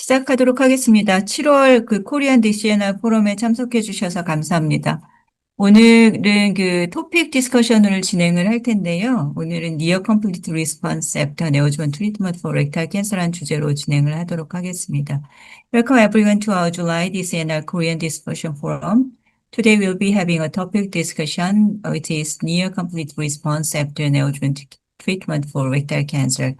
시작하도록 하겠습니다. 7월 그 코리안 DCNR 포럼에 참석해 주셔서 감사합니다. 오늘은 그 토픽 디스커션을 진행을 할 텐데요. 오늘은 Near Complete Response After Neoadjuvant Treatment for Rectal Cancer라는 주제로 진행을 하도록 하겠습니다. Welcome everyone to our July DCNR Korean Discussion Forum. Today we'll be having a topic discussion, which is Near Complete Response After Neoadjuvant Treatment for Rectal Cancer.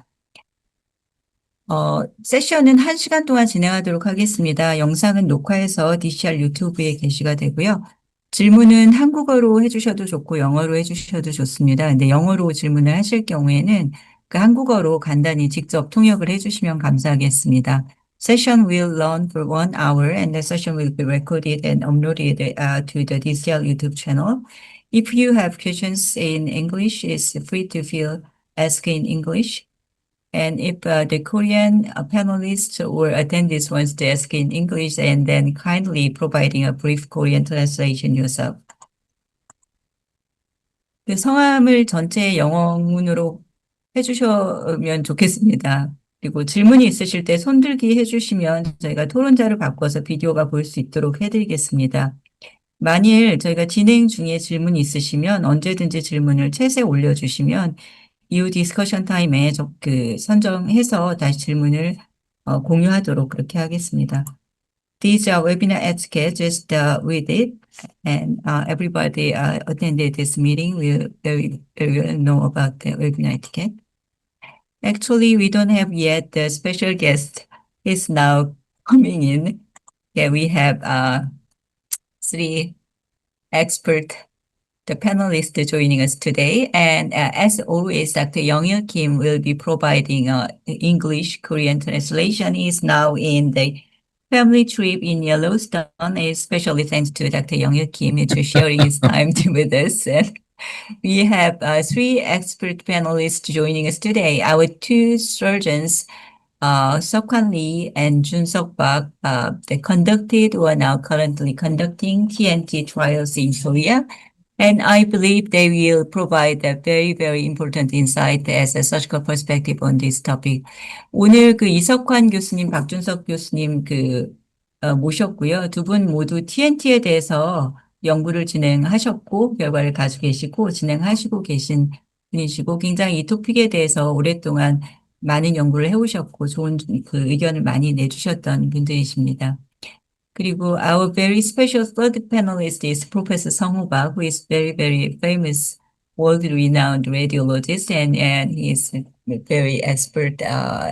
세션은 1시간 동안 진행하도록 하겠습니다. 영상은 녹화해서 DCR 유튜브에 게시가 되고요. 질문은 한국어로 해주셔도 좋고 영어로 해주셔도 좋습니다. 근데 영어로 질문을 하실 경우에는 그 한국어로 간단히 직접 통역을 해주시면 감사하겠습니다. Session will run for 1 hour and the session will be recorded and uploaded to the DCR YouTube channel. If you have questions in English, it's free to feel ask in English. And if the Korean panelists or attendees wants to ask in English, and then kindly providing a brief Korean translation yourself. 그 성함을 전체 영어문으로 해주시면 좋겠습니다. 그리고 질문이 있으실 때 손들기 해주시면 저희가 토론자를 바꿔서 비디오가 볼 수 있도록 해드리겠습니다. 만일 저희가 진행 중에 질문이 있으시면 언제든지 질문을 챗에 올려주시면 이후 디스커션 타임에 선정해서 다시 질문을 공유하도록 그렇게 하겠습니다. This webinar etiquette, just read it, and everybody attended this meeting will know about the webinar etiquette. Actually, we don't have yet the special guest is now coming in. Yeah, we have 3 experts. The panelists joining us today. And as always, Dr. Young-il Kim will be providing English-Korean translation. He is now in the family trip in Yellowstone, especially thanks to Dr. Young-il Kim for sharing his time with us. And we have 3 expert panelists joining us today. Our 2 surgeons, Seok-hwan Lee and Jun-seok Park, they conducted or are now currently conducting TNT trials in Korea. And I believe they will provide a very, very important insight as a surgical perspective on this topic. 오늘 그 이석환 교수님, 박준석 교수님 모셨고요. 2분 모두 TNT에 대해서 연구를 진행하셨고, 결과를 가지고 계시고, 진행하시고 계신 분이시고, 굉장히 이 토픽에 대해서 오랫동안 많은 연구를 해오셨고, 좋은 그 의견을 많이 내주셨던 분들이십니다. 그리고 our very special third panelist is Professor Sung-ho Park, who is very, very famous, world-renowned radiologist, and he is a very expert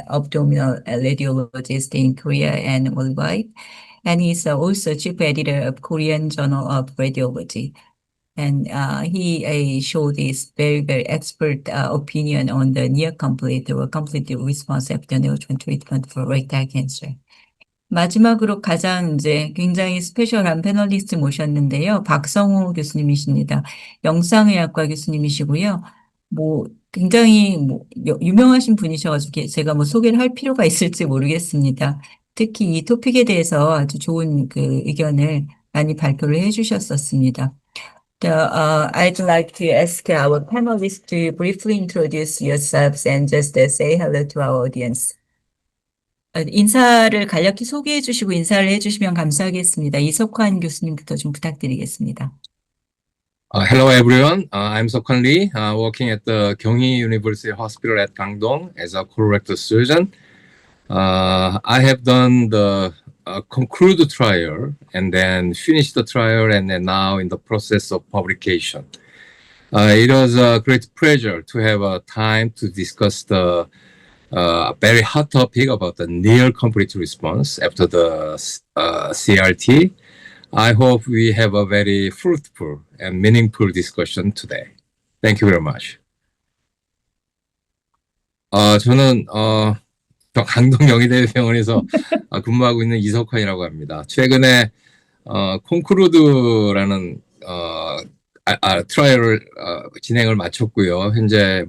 abdominal radiologist in Korea and worldwide. And he's also chief editor of Korean Journal of Radiology. And he showed his very, very expert opinion on the near complete or complete response after neoadjuvant treatment for rectal cancer. 마지막으로 가장 굉장히 스페셜한 패널리스트 모셨는데요. 박성호 교수님이십니다. 영상의학과 교수님이시고요. 굉장히 유명하신 분이셔가지고 제가 소개를 할 필요가 있을지 모르겠습니다. 특히 이 토픽에 대해서 아주 좋은 그 의견을 많이 발표를 해주셨었습니다. I'd like to ask our panelists to briefly introduce yourselves and just say hello to our audience. 인사를 간략히 소개해 주시고 인사를 해 주시면 감사하겠습니다. 이석환 교수님부터 좀 부탁드리겠습니다. Hello everyone, I'm Seok-hwan Lee, working at the Gyeonggi University Hospital at Gangdong as a colorectal surgeon. I have done the conclude trial and then finished the trial and then now in the process of publication. It was a great pleasure to have time to discuss the very hot topic about the near complete response after the CRT. I hope we have a very fruitful and meaningful discussion today. Thank you very much. 저는 강동 영희대병원에서 근무하고 있는 이석환이라고 합니다. 최근에 콘크루드라는 트라이얼을 진행을 마쳤고요. 현재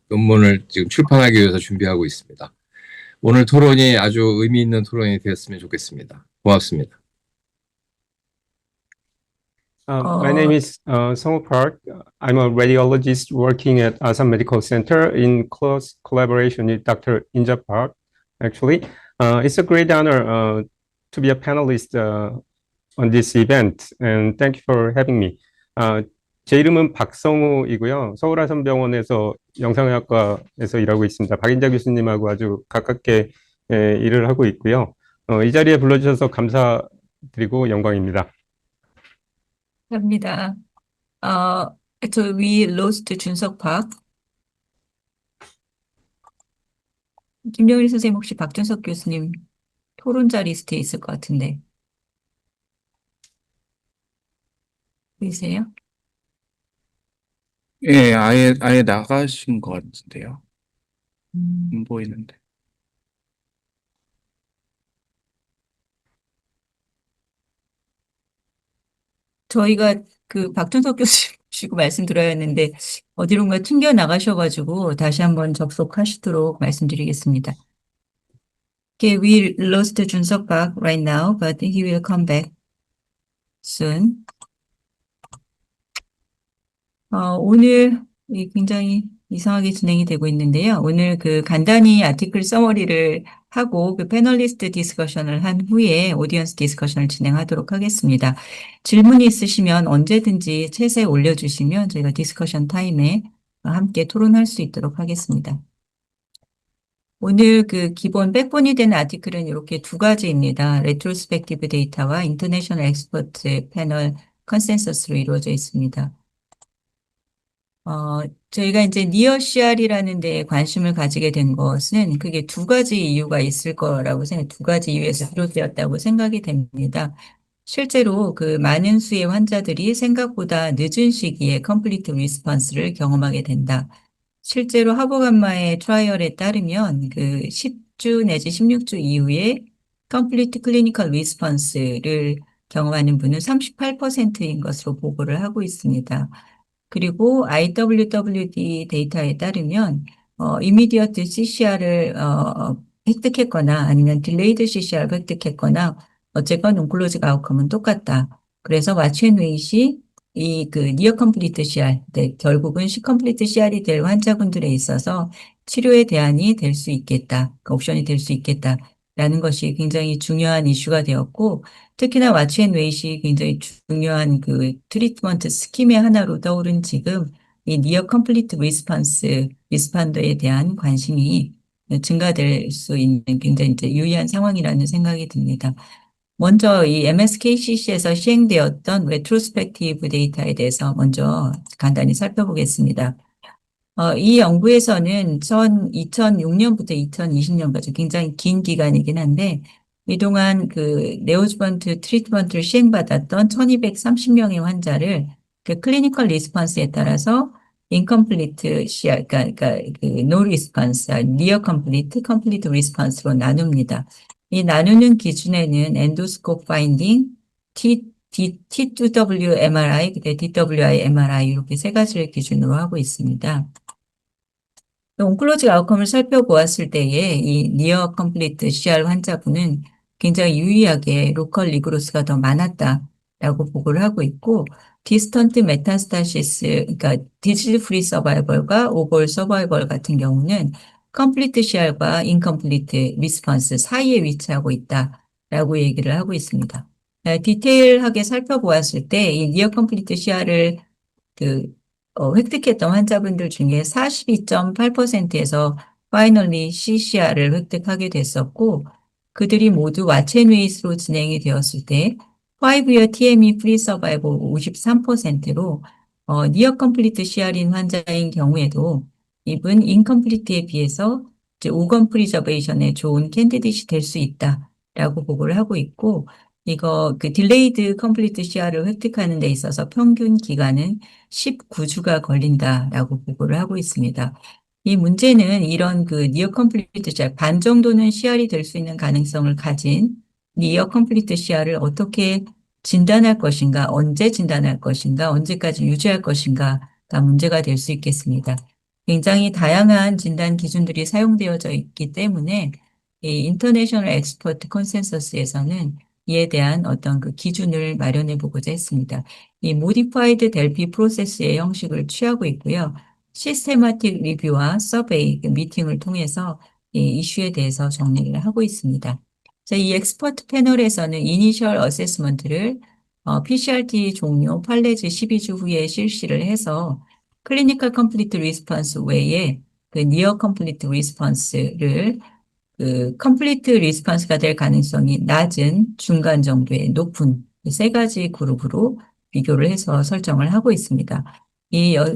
논문을 지금 출판하기 위해서 준비하고 있습니다. 오늘 토론이 아주 의미 있는 토론이 되었으면 좋겠습니다. 고맙습니다. My name is Sung-ho Park. I'm a radiologist working at Asan Medical Center in close collaboration with Dr. Inja Park. Actually, It's a great honor to be a panelist on this event, and thank you for having me. 제 이름은 박성우이고요. 서울아산병원에서 영상의학과에서 일하고 있습니다. 박인자 교수님하고 아주 가깝게 일을 하고 있고요. 이 자리에 불러주셔서 감사드리고 영광입니다. 합니다. So we lost 준석 박. 김정일 선생님 혹시 박준석 교수님 토론자 리스트에 있을 것 같은데. 보이세요? 예, 아예 나가신 것 같은데요. 안 보이는데. 저희가 그 박준석 교수 모시고 말씀드려야 했는데 어디론가 튕겨 나가셔가지고 다시 한번 접속하시도록 말씀드리겠습니다. Okay, we lost 준석 박 right now, but he will come back soon. 오늘 굉장히 이상하게 진행이 되고 있는데요. 오늘 그 간단히 아티클 서머리를 하고 그 패널리스트 디스커션을 한 후에 오디언스 디스커션을 진행하도록 하겠습니다. 질문이 있으시면 언제든지 챗에 올려주시면 저희가 디스커션 타임에 함께 토론할 수 있도록 하겠습니다. 오늘 그 기본 백본이 되는 아티클은 이렇게 두 가지입니다. 레트로스펙티브 데이터와 인터내셔널 엑스퍼트 패널 컨센서스로 이루어져 있습니다. 저희가 이제 니어 CR이라는 데에 관심을 가지게 된 것은 그게 두 가지 이유가 있을 거라고 두 가지 이유에서 비롯되었다고 생각이 됩니다. 실제로 그 많은 수의 환자들이 생각보다 늦은 시기에 컴플리트 리스폰스를 경험하게 된다. 실제로 하버감마의 트라이얼에 따르면 그 10주 내지 16주 이후에 컴플리트 클리니컬 리스폰스를 경험하는 분은 38%인 것으로 보고를 하고 있습니다. 그리고 IWWD 데이터에 따르면 이미디어트 CCR을 획득했거나 아니면 딜레이드 CCR을 획득했거나 어쨌건 온클로직 아웃컴은 똑같다. 그래서 왓앤웨이시 이 그 니어 컴플리트 CR, 결국은 시컴플리트 CR이 될 환자분들에 있어서 치료의 대안이 될 수 있겠다, 그 옵션이 될 수 있겠다라는 것이 굉장히 중요한 이슈가 되었고, 특히나 왓앤웨이시 굉장히 중요한 그 트리트먼트 스킴의 하나로 떠오른 지금 이 니어 컴플리트 리스판더에 대한 관심이 증가될 수 있는 굉장히 이제 유의한 상황이라는 생각이 듭니다. 먼저 이 MSKCC에서 시행되었던 레트로스펙티브 데이터에 대해서 먼저 간단히 살펴보겠습니다. 이 연구에서는 2006년부터 2020년까지 굉장히 긴 기간이긴 한데 이동안 그 네오주번트 트리트먼트를 시행받았던 1230명의 환자를 그 클리니컬 리스폰스에 따라서 인컴플리트 CR, 그러니까 그 노 리스폰스, 니어 컴플리트, 컴플리트 리스폰스로 나눕니다. 이 나누는 기준에는 엔도스코프 파인딩, T2W MRI, DWI MRI 이렇게 세 가지를 기준으로 하고 있습니다. 온클로직 아웃컴을 살펴보았을 때에 이 니어 컴플리트 CR 환자분은 굉장히 유의하게 로컬 리그로스가 더 많았다라고 보고를 하고 있고 디스턴트 메타스타시스, 그러니까 디지즈 프리 서바이벌과 오버올 서바이벌 같은 경우는 컴플리트 CR과 인컴플리트 리스폰스 사이에 위치하고 있다라고 얘기를 하고 있습니다. 디테일하게 살펴보았을 때 이 니어 컴플리트 CR을 획득했던 환자분들 중에 42.8%에서 파이널리 CCR을 획득하게 됐었고 그들이 모두 왓앤웨이스로 진행이 되었을 때 5year TME 프리 서바이벌 53%로 니어 컴플리트 CR인 환자인 경우에도 이분 인컴플리트에 비해서 이제 오건 프리저베이션에 좋은 캔디데이트 될 수 있다라고 보고를 하고 있고 이거 그 딜레이드 컴플리트 CR을 획득하는 데 있어서 평균 기간은 19주가 걸린다라고 보고를 하고 있습니다. 이 문제는 이런 그 니어 컴플리트 CR, 반 정도는 CR이 될 수 있는 가능성을 가진 니어 컴플리트 CR을 어떻게 진단할 것인가, 언제 진단할 것인가, 언제까지 유지할 것인가가 문제가 될 수 있겠습니다. 굉장히 다양한 진단 기준들이 사용되어져 있기 때문에 이 인터내셔널 엑스퍼트 컨센서스에서는 이에 대한 어떤 그 기준을 마련해 보고자 했습니다. 이 모디파이드 델피 프로세스의 형식을 취하고 있고요. 시스테마틱 리뷰와 서베이 미팅을 통해서 이 이슈에 대해서 정리를 하고 있습니다. 그래서 이 엑스퍼트 패널에서는 이니셜 어세스먼트를 PCRT 종료 판례즈 12주 후에 실시를 해서 클리니컬 컴플리트 리스폰스 외에 그 니어 컴플리트 리스폰스를 그 컴플리트 리스폰스가 될 가능성이 낮은, 중간 정도의 높은 세 가지 그룹으로 비교를 해서 설정을 하고 있습니다.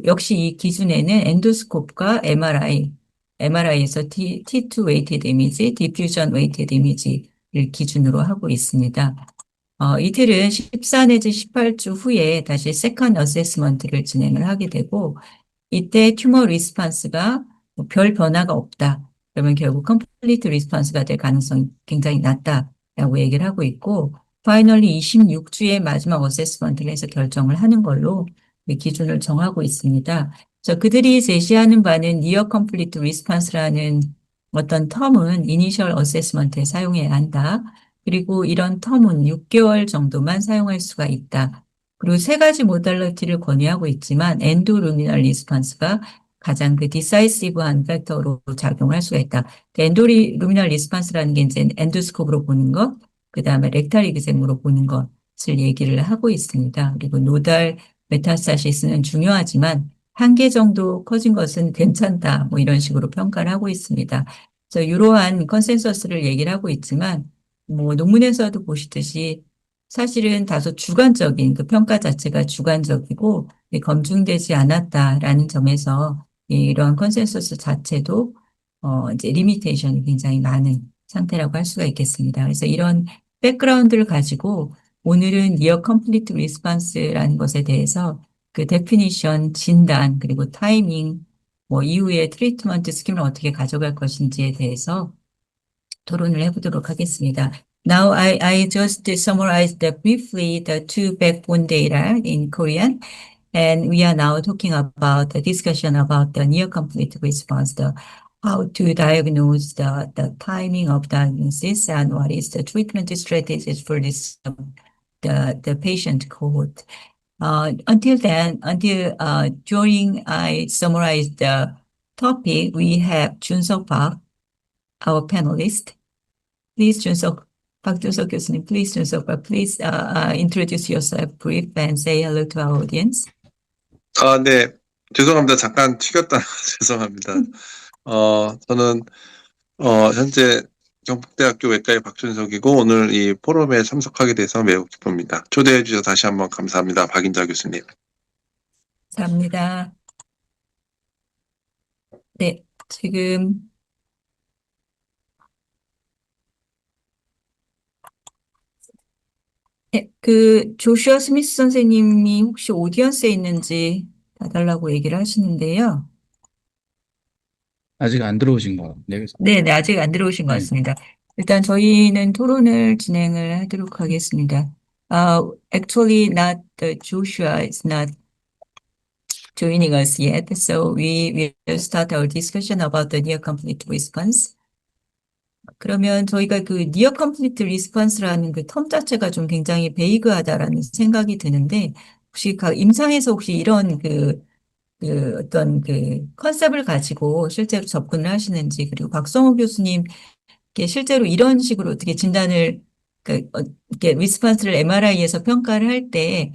역시 이 기준에는 엔도스코프과 MRI에서 T2 웨이티드 이미지, 디퓨전 웨이티드 이미지를 기준으로 하고 있습니다. 이틀은 14 내지 18주 후에 다시 세컨드 어세스먼트를 진행을 하게 되고, 이때 튜머 리스판스가 뭐별 변화가 없다. 그러면 결국 컴플리트 리스판스가 될 가능성이 굉장히 낮다라고 얘기를 하고 있고, 파이널리 26주에 마지막 어세스먼트를 해서 결정을 하는 걸로 기준을 정하고 있습니다. 그래서 그들이 제시하는 바는 니어 컴플리트 리스판스라는 어떤 텀은 이니셜 어세스먼트에 사용해야 한다. 그리고 이런 텀은 6개월 정도만 사용할 수가 있다. 그리고 세 가지 모달리티를 권유하고 있지만 엔도루미널 리스판스가 가장 그 디사이시브한 팩터로 작용을 할 수가 있다. 엔도루미널 리스판스라는 게 이제 엔도스코프로 보는 것, 그 다음에 렉탈 이그젬으로 보는 것을 얘기를 하고 있습니다. 그리고 노달 메타스타시스는 중요하지만 한 개 정도 커진 것은 괜찮다. 뭐 이런 식으로 평가를 하고 있습니다. 그래서 이러한 컨센서스를 얘기를 하고 있지만 뭐 논문에서도 보시듯이 사실은 다소 주관적인 그 평가 자체가 주관적이고 검증되지 않았다라는 점에서 이러한 컨센서스 자체도 이제 리미테이션이 굉장히 많은 상태라고 할 수가 있겠습니다. 그래서 이런 백그라운드를 가지고 오늘은 니어 컴플리트 리스폰스라는 것에 대해서 그 데피니션, 진단, 그리고 타이밍, 뭐 이후에 트리트먼트 스킴을 어떻게 가져갈 것인지에 대해서 토론을 해보도록 하겠습니다. Now I just summarized briefly the two backbone data in Korean, and we are now talking about the discussion about the near complete response, the how to diagnose the timing of diagnosis and what is the treatment strategies for this the patient cohort. Until during I summarized the topic, we have Junseok Park, our panelist. Please, 박준석 교수님, please, Junseok Park, please introduce yourself brief and say hello to our audience. 네. 죄송합니다. 잠깐 튀겼다. 죄송합니다. 저는, 현재 경북대학교 외과의 박준석이고, 오늘 이 포럼에 참석하게 돼서 매우 기쁩니다. 초대해 주셔서 다시 한번 감사합니다. 박인자 교수님. 감사합니다. 네, 지금 네, 그 조슈아 스미스 선생님이 혹시 오디언스에 있는지 봐달라고 얘기를 하시는데요. 아직 안 들어오신 거 같네요. 네, 네, 아직 안 들어오신 것 네. 같습니다. 일단 저희는 토론을 진행을 하도록 하겠습니다. Actually, not Joshua is not joining us yet, so we will start our discussion about the near complete response. 그러면 저희가 그 near complete response라는 그 텀 자체가 좀 굉장히 베이그하다라는 생각이 드는데, 혹시 임상에서 혹시 이런 그 어떤 그 컨셉을 가지고 실제로 접근을 하시는지, 그리고 박성호 교수님, 실제로 이런 식으로 어떻게 진단을, 이렇게 리스폰스를 MRI에서 평가를 할 때,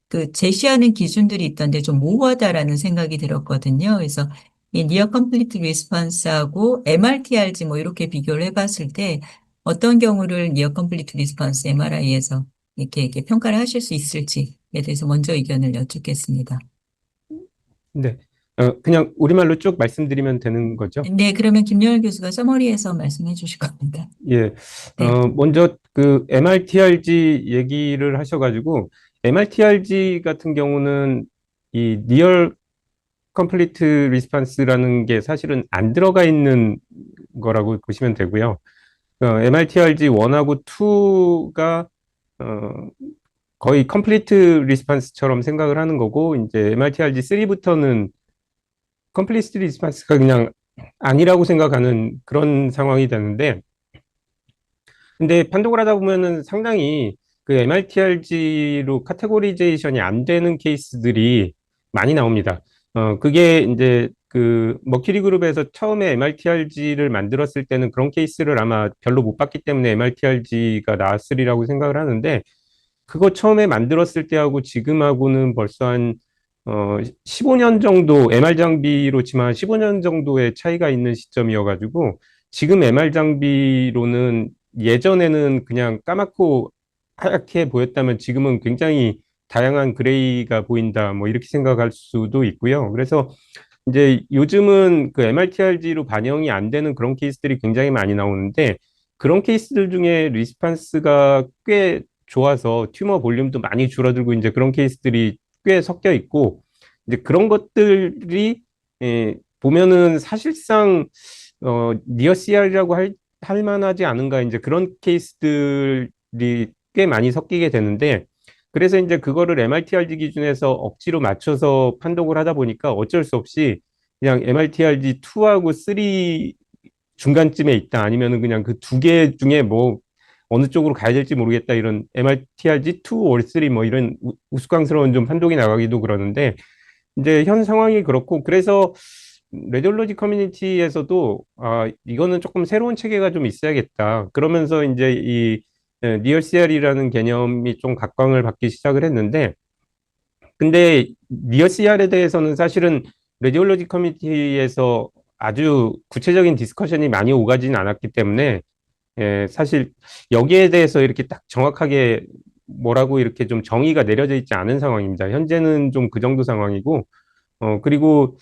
그 제시하는 기준들이 있던데 좀 모호하다라는 생각이 들었거든요. 그래서 이 Near Complete Response하고 MRTRG 뭐 이렇게 비교를 해봤을 때 어떤 경우를 Near Complete Response MRI에서 이렇게 평가를 하실 수 있을지에 대해서 먼저 의견을 여쭙겠습니다. 네. 그냥 우리말로 쭉 말씀드리면 되는 거죠? 네, 그러면 김영일 교수가 서머리에서 말씀해 주실 겁니다. 예. 네. 먼저 그 MRTRG 얘기를 하셔가지고, MRTRG 같은 경우는 이 Near Complete Response라는 게 사실은 안 들어가 있는 거라고 보시면 되고요. MRTRG 1하고 2가 거의 Complete Response처럼 생각을 하는 거고, 이제 MRTRG 3부터는 Complete Response가 그냥 아니라고 생각하는 그런 상황이 되는데, 근데 판독을 하다 보면은 상당히 그 MRTRG로 카테고리제이션이 안 되는 케이스들이 많이 나옵니다. 그게 이제 그 머큐리 그룹에서 처음에 MRTRG를 만들었을 때는 그런 케이스를 아마 별로 못 봤기 때문에 MRTRG가 나왔으리라고 생각을 하는데, 그거 처음에 만들었을 때하고 지금하고는 벌써 한 15년 정도, MR 장비로 치면 15년 정도의 차이가 있는 시점이어가지고, 지금 MR 장비로는 예전에는 그냥 까맣고 하얗게 보였다면 지금은 굉장히 다양한 그레이가 보인다, 뭐 이렇게 생각할 수도 있고요. 그래서 이제 요즘은 그 MRTRG로 반영이 안 되는 그런 케이스들이 굉장히 많이 나오는데, 그런 케이스들 중에 리스판스가 꽤 좋아서 튜머 볼륨도 많이 줄어들고 이제 그런 케이스들이 꽤 섞여 있고, 이제 그런 것들이 보면은 사실상 니어 CR이라고 할 만하지 않은가, 이제 그런 케이스들이 꽤 많이 섞이게 되는데, 그래서 이제 그거를 MRTRG 기준에서 억지로 맞춰서 판독을 하다 보니까 어쩔 수 없이 그냥 MRTRG2하고 3 중간쯤에 있다, 아니면은 그냥 그 두 개 중에 뭐 어느 쪽으로 가야 될지 모르겠다, 이런 MRTRG2 or 3 뭐 이런 우스꽝스러운 좀 판독이 나가기도 그러는데, 이제 현 상황이 그렇고, 그래서 레디올로지 커뮤니티에서도 이거는 조금 새로운 체계가 좀 있어야겠다, 그러면서 이제 이 리얼 CR이라는 개념이 좀 각광을 받기 시작을 했는데, 근데 리얼 CR에 대해서는 사실은 레디올로지 커뮤니티에서 아주 구체적인 디스커션이 많이 오가지는 않았기 때문에, 사실 여기에 대해서 이렇게 딱 정확하게 뭐라고 이렇게 좀 정의가 내려져 있지 않은 상황입니다. 현재는 좀 그 정도 상황이고, 그리고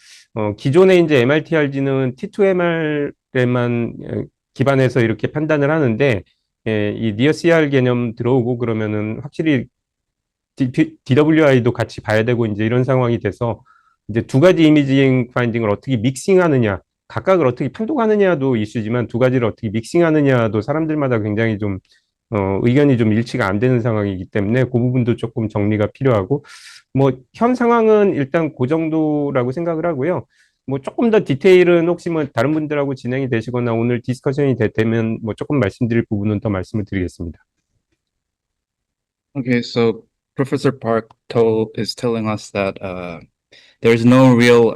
기존에 이제 MRTRG는 T2MR에만 기반해서 이렇게 판단을 하는데, 이 니어 CR 개념 들어오고 그러면은 확실히 DWI도 같이 봐야 되고 이제 이런 상황이 돼서, 이제 두 가지 이미징 파인딩을 어떻게 믹싱하느냐, 각각을 어떻게 판독하느냐도 이슈지만 두 가지를 어떻게 믹싱하느냐도 사람들마다 굉장히 좀 의견이 좀 일치가 안 되는 상황이기 때문에 그 부분도 조금 정리가 필요하고, 뭐 현 상황은 일단 그 정도라고 생각을 하고요. 뭐 조금 더 디테일은 혹시 뭐 다른 분들하고 진행이 되시거나 오늘 디스커션이 되면 뭐 조금 말씀드릴 부분은 더 말씀을 드리겠습니다. Okay, so Professor Park is telling us that there's no real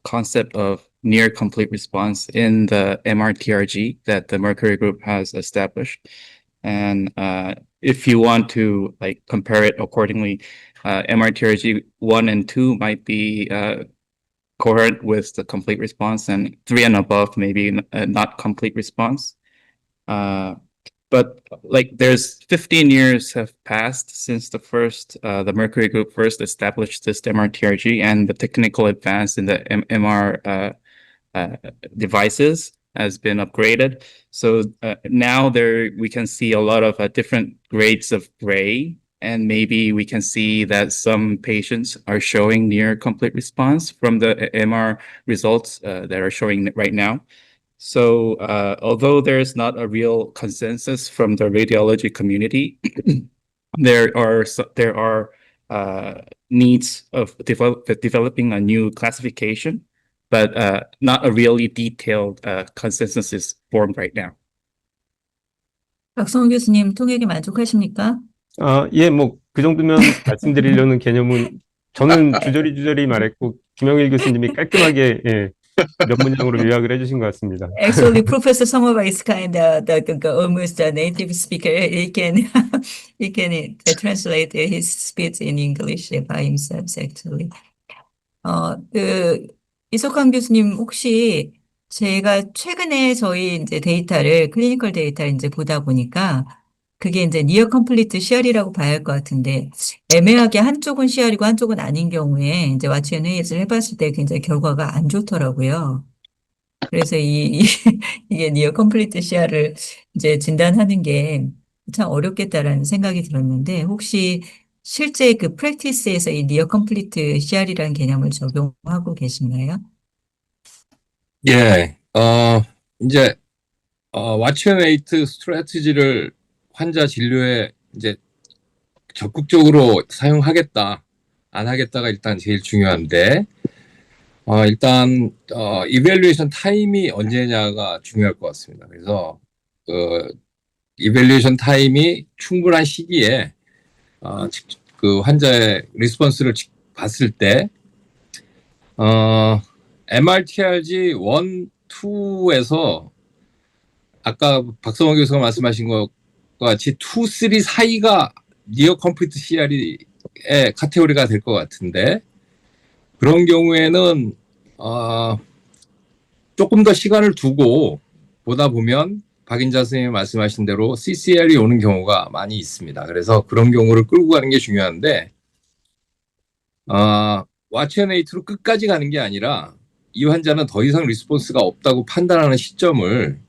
concept of near complete response in the MRTRG that the Mercury group has established. And if you want to like compare it accordingly, MRTRG 1 and 2 might be coherent with the complete response, and 3 and above maybe not complete response. But like there's 15 years have passed since the Mercury group first established this MRTRG, and the technical advance in the MR devices has been upgraded. So now we can see a lot of different grades of gray, and maybe we can see that some patients are showing near complete response from the MR results that are showing right now. So although there's not a real consensus from the radiology community, there are needs of developing a new classification, but not a really detailed consensus is formed right now. 박성훈 교수님 통역이 만족하십니까? 예, 뭐 그 정도면 말씀드리려는 개념은 저는 주저리 말했고, 김영일 교수님이 깔끔하게 몇 문장으로 요약을 해주신 것 같습니다. Actually, Professor Songova is kind of almost a native speaker. He can translate his speech in English by himself, actually. 이석환 교수님, 혹시 제가 최근에 저희 이제 데이터를, 클리니컬 데이터를 이제 보다 보니까 그게 이제 니어 컴플리트 CR이라고 봐야 할 것 같은데, 애매하게 한쪽은 CR이고 한쪽은 아닌 경우에 이제 와치앤 헤이즈를 해봤을 때 굉장히 결과가 안 좋더라고요. 그래서 이게 니어 컴플리트 CR을 이제 진단하는 게 참 어렵겠다라는 생각이 들었는데, 혹시 실제 그 프랙티스에서 이 니어 컴플리트 CR이라는 개념을 적용하고 계신가요? 예, 이제 왓츠앤웨이트 스트래티지를 환자 진료에 이제 적극적으로 사용하겠다, 안 하겠다가 일단 제일 중요한데, 일단 이밸류에이션 타임이 언제냐가 중요할 것 같습니다. 그래서 이밸류에이션 타임이 충분한 시기에 그 환자의 리스폰스를 봤을 때 MRTRG 1, 2에서 아까 박성호 교수가 말씀하신 것과 같이 2, 3 사이가 니어 컴플리트 CR의 카테고리가 될 것 같은데 그런 경우에는 조금 더 시간을 두고 보다 보면 박인자 선생님이 말씀하신 대로 CCR이 오는 경우가 많이 있습니다. 그래서 그런 경우를 끌고 가는 게 중요한데 와치앤웨이트로 끝까지 가는 게 아니라 이 환자는 더 이상 리스폰스가 없다고 판단하는 시점을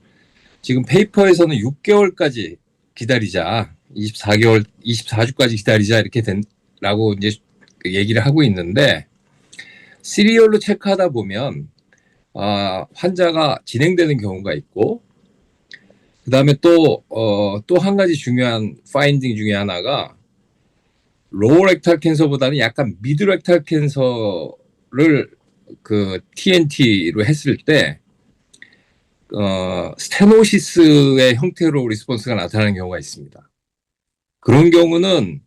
지금 페이퍼에서는 6개월까지 기다리자, 24주까지 기다리자 이렇게 된라고 이제 얘기를 하고 있는데 시리얼로 체크하다 보면 환자가 진행되는 경우가 있고 그다음에 또 한 가지 중요한 파인딩 중에 하나가 로우 렉탈 캔서보다는 약간 미드 렉탈 캔서를 그 TNT로 했을 때 스테노시스의 형태로 리스폰스가 나타나는 경우가 있습니다. 그런 경우는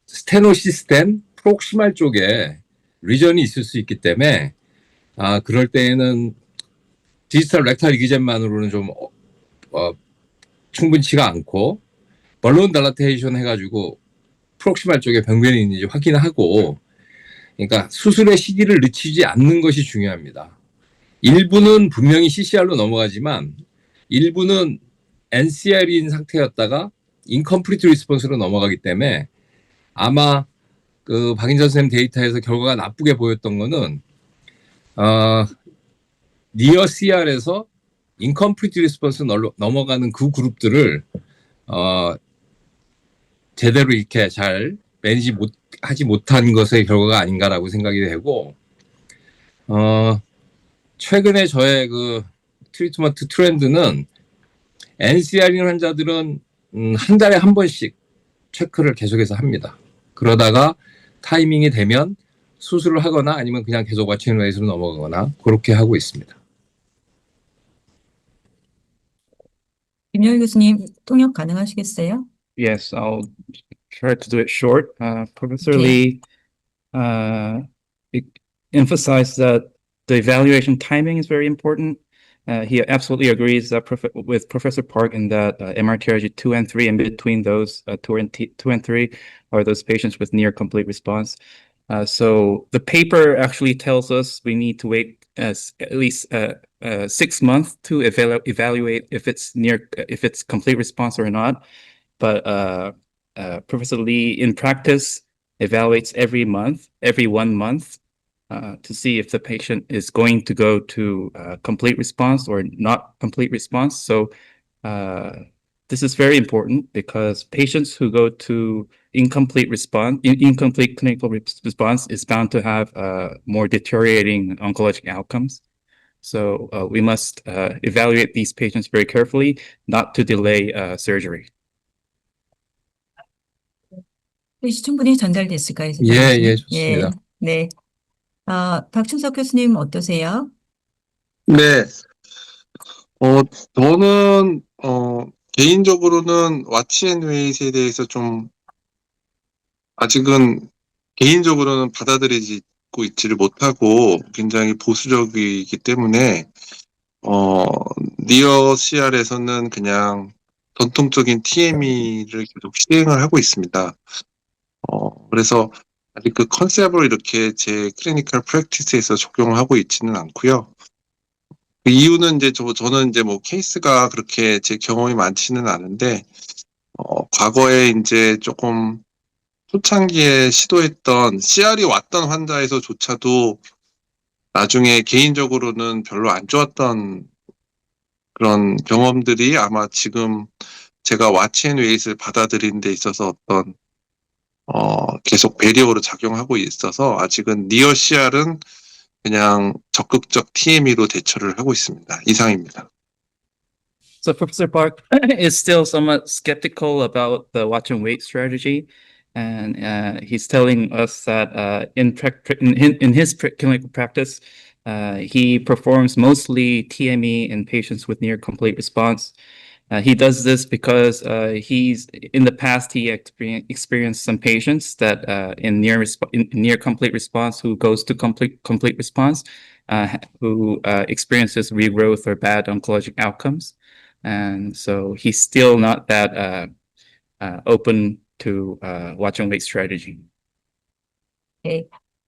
스테노시스된 프록시말 쪽에 리전이 있을 수 있기 때문에 그럴 때에는 디지털 렉탈 이기젠만으로는 좀 충분치가 않고 벌론 달라테이션 해가지고 프록시말 쪽에 병변이 있는지 확인하고 그러니까 수술의 시기를 늦추지 않는 것이 중요합니다. 일부는 분명히 CCR로 넘어가지만 일부는 NCR인 상태였다가 인컴플리트 리스폰스로 넘어가기 때문에 아마 그 박인선 선생님 데이터에서 결과가 나쁘게 보였던 거는 니어 CR에서 인컴플리트 리스폰스 넘어가는 그 그룹들을 제대로 이렇게 잘 매니지 하지 못한 것의 결과가 아닌가라고 생각이 되고 최근에 저의 그 트리트먼트 트렌드는 NCR인 환자들은 한 달에 한 번씩 체크를 계속해서 합니다. 그러다가 타이밍이 되면 수술을 하거나 아니면 그냥 계속 와치앤웨이트로 넘어가거나 그렇게 하고 있습니다. 김열 교수님 통역 가능하시겠어요? Yes, I'll try to do it short. Professor Okay. Lee emphasized that the evaluation timing is very important. He absolutely agrees with Professor Park in that MRTRG 2 and 3 and between those 2 and 3 are those patients with near complete response. So the paper actually tells us we need to wait at least 6 months to evaluate if it's complete response or not. But Professor Lee in practice evaluates every 1 month to see if the patient is going to go to complete response or not complete response. So this is very important because patients who go to incomplete clinical response is bound to have more deteriorating oncologic outcomes. So we must evaluate these patients very carefully, not to delay surgery. 뜻이 충분히 전달됐을까요? 예, 좋습니다. 네. 박춘석 교수님 어떠세요? 네. 저는, 개인적으로는 와치앤웨이트에 대해서 좀, 아직은 개인적으로는 받아들이고 있지를 못하고 굉장히 보수적이기 때문에, 니어 CR에서는 그냥 전통적인 TME를 계속 시행을 하고 있습니다. 그래서 아직 그 컨셉을 이렇게 제 클리니컬 프랙티스에서 적용을 하고 있지는 않고요. 그 이유는 이제 저는 이제 뭐 케이스가 그렇게 제 경험이 많지는 않은데, 과거에 이제 조금 초창기에 시도했던 CR이 왔던 환자에서조차도 나중에 개인적으로는 별로 안 좋았던 그런 경험들이 아마 지금 제가 와치앤웨이트를 받아들이는 데 있어서 어떤 계속 배리어로 작용하고 있어서 아직은 니어 CR은 그냥 적극적 TME로 대처를 하고 있습니다. 이상입니다. So Professor Park is still somewhat skeptical about the watch and wait strategy, and he's telling us that in his clinical practice, he performs mostly TME in patients with near complete response. He does this because he's in the past he experienced some patients that in near complete response who goes to complete response who experiences regrowth or bad oncologic outcomes, and so he's still not that open to watch and wait strategy. Okay.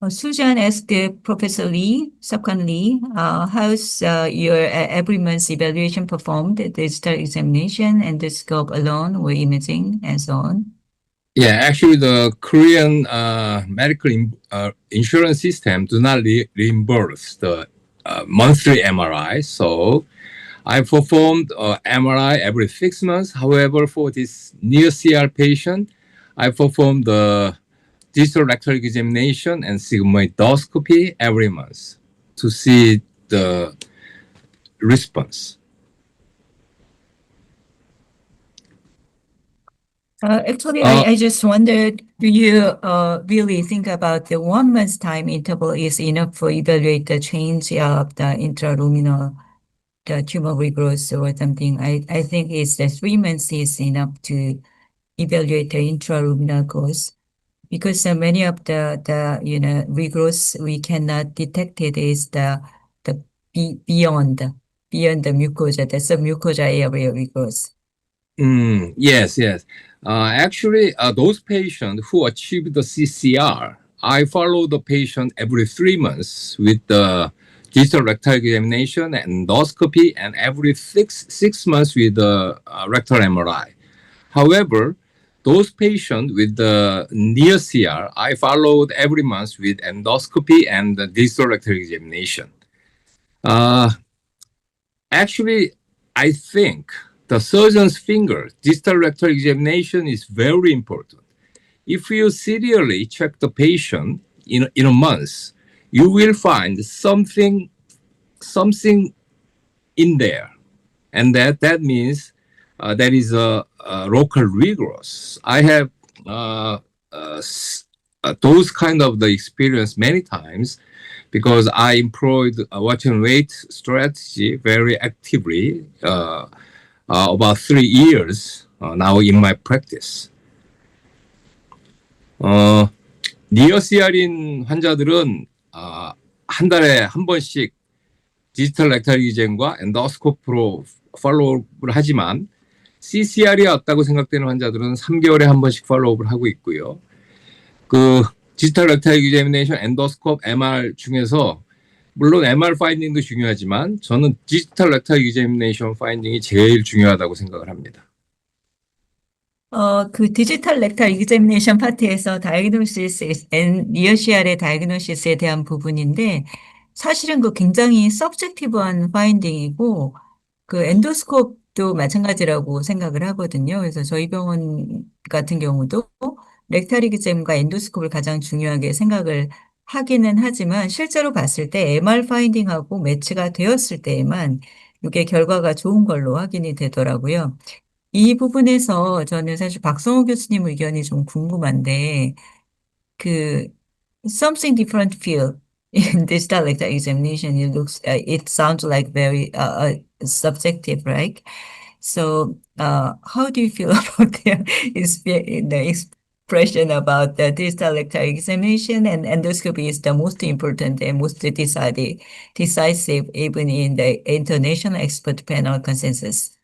Susan asked Professor Lee, Sokwan Lee, how's your every month's evaluation performed, the digital examination, endoscope alone, or imaging, and so on? Yeah, actually, the Korean medical insurance system do not reimburse the monthly MRI. So I performed MRI every 6 months. However, for this near CR patient, I performed the digital rectal examination and sigmoidoscopy every month to see the response. Actually, I just wondered, do you really think about the 1 month's time interval is enough for evaluate the change of the intraluminal the tumor regrowth or something? I think it's the 3 months is enough to evaluate the intraluminal growth, because many of the regrowth we cannot detect it is the beyond the mucosa, the submucosa area regrowth. Yes, yes. Actually, those patients who achieved the CCR, I follow the patient every 3 months with the digital rectal examination and endoscopy, and every six months with the rectal MRI. However, those patients with the near CR, I followed every month with endoscopy and the digital rectal examination. Actually, I think the surgeon's finger, digital rectal examination is very important. If you serially check the patient in a month, you will find something in there. And that means there is a local regrowth. I have those kind of the experience many times because I employed a watch and wait strategy very actively about 3 years now in my practice. 니어 CR인 환자들은 한 달에 한 번씩 디지털 렉탈 이젠과 엔도스코프로 팔로우업을 하지만 CCR이 왔다고 생각되는 환자들은 3개월에 한 번씩 팔로우업을 하고 있고요. 그 디지털 렉탈 examination, 엔도스코프, MR 중에서 물론 MR 파인딩도 중요하지만 저는 디지털 렉탈 examination 파인딩이 제일 중요하다고 생각을 합니다. 그 디지털 렉탈 examination 파트에서 다이그노시스, 니어 CR의 다이그노시스에 대한 부분인데 사실은 그 굉장히 서브젝티브한 파인딩이고 그 엔도스코프도 마찬가지라고 생각을 하거든요. 그래서 저희 병원 같은 경우도 렉탈 exam과 엔도스코프를 가장 중요하게 생각을 하기는 하지만 실제로 봤을 때 MR 파인딩하고 매치가 되었을 때에만 이게 결과가 좋은 걸로 확인이 되더라고요. 이 부분에서 저는 사실 박성호 교수님 의견이 좀 궁금한데, 그, something different feel in digital lecture examination. It sounds like very subjective, right? So, how do you feel about the expression about the digital lecture examination and endoscopy is the most important and most decisive even in the international expert panel consensus?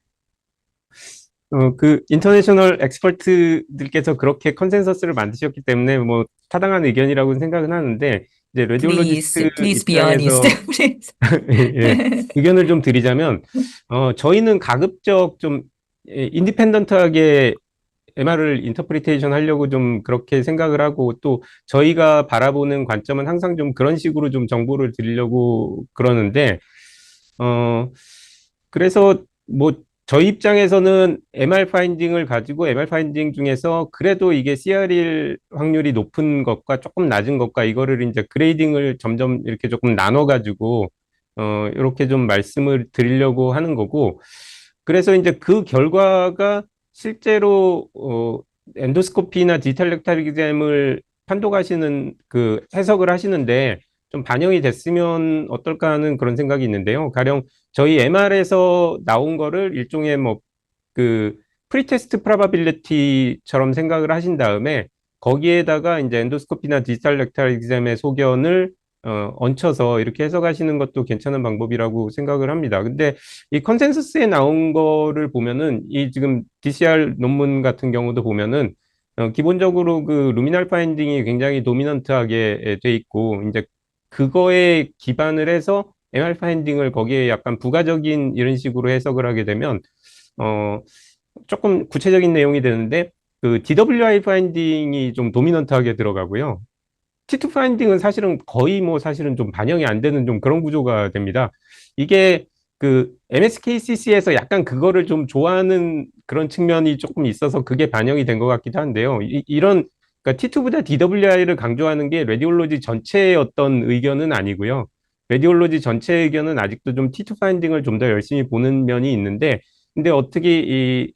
그 인터내셔널 엑스퍼트들께서 그렇게 컨센서스를 만드셨기 때문에 뭐 타당한 의견이라고 생각은 하는데 이제 레디올로지스트 Please be honest. 입장에서 Please. 예, 의견을 좀 드리자면 저희는 가급적 좀 인디펜던트하게 MR을 인터프리테이션 하려고 좀 그렇게 생각을 하고 또 저희가 바라보는 관점은 항상 좀 그런 식으로 좀 정보를 드리려고 그러는데 그래서 뭐 저희 입장에서는 MR 파인딩을 가지고 MR 파인딩 중에서 그래도 이게 CR일 확률이 높은 것과 조금 낮은 것과 이거를 이제 그레이딩을 점점 이렇게 조금 나눠 가지고 이렇게 좀 말씀을 드리려고 하는 거고 그래서 이제 그 결과가 실제로 엔도스코피나 디지털 렉탈 exam을 판독하시는 그 해석을 하시는데 좀 반영이 됐으면 어떨까 하는 그런 생각이 있는데요. 가령 저희 MR에서 나온 거를 일종의 뭐 그 프리테스트 프로바빌리티처럼 생각을 하신 다음에 거기에다가 이제 엔도스코피나 디지털 렉탈 exam의 소견을 얹혀서 이렇게 해석하시는 것도 괜찮은 방법이라고 생각을 합니다. 근데 이 컨센서스에 나온 거를 보면은 이 지금 DCR 논문 같은 경우도 보면은 기본적으로 그 루미널 파인딩이 굉장히 도미넌트하게 돼 있고 이제 그거에 기반을 해서 MR 파인딩을 거기에 약간 부가적인 이런 식으로 해석을 하게 되면 어 조금 구체적인 내용이 되는데 그 DWI 파인딩이 좀 도미넌트하게 들어가고요. T2 파인딩은 사실은 거의 뭐 사실은 좀 반영이 안 되는 좀 그런 구조가 됩니다. 이게 그 MSKCC에서 약간 그거를 좀 좋아하는 그런 측면이 조금 있어서 그게 반영이 된 것 같기도 한데요. 이런 그러니까 T2보다 DWI를 강조하는 게 레디올로지 전체의 어떤 의견은 아니고요. 레디올로지 전체 의견은 아직도 좀 T2 파인딩을 좀 더 열심히 보는 면이 있는데, 근데 어떻게 이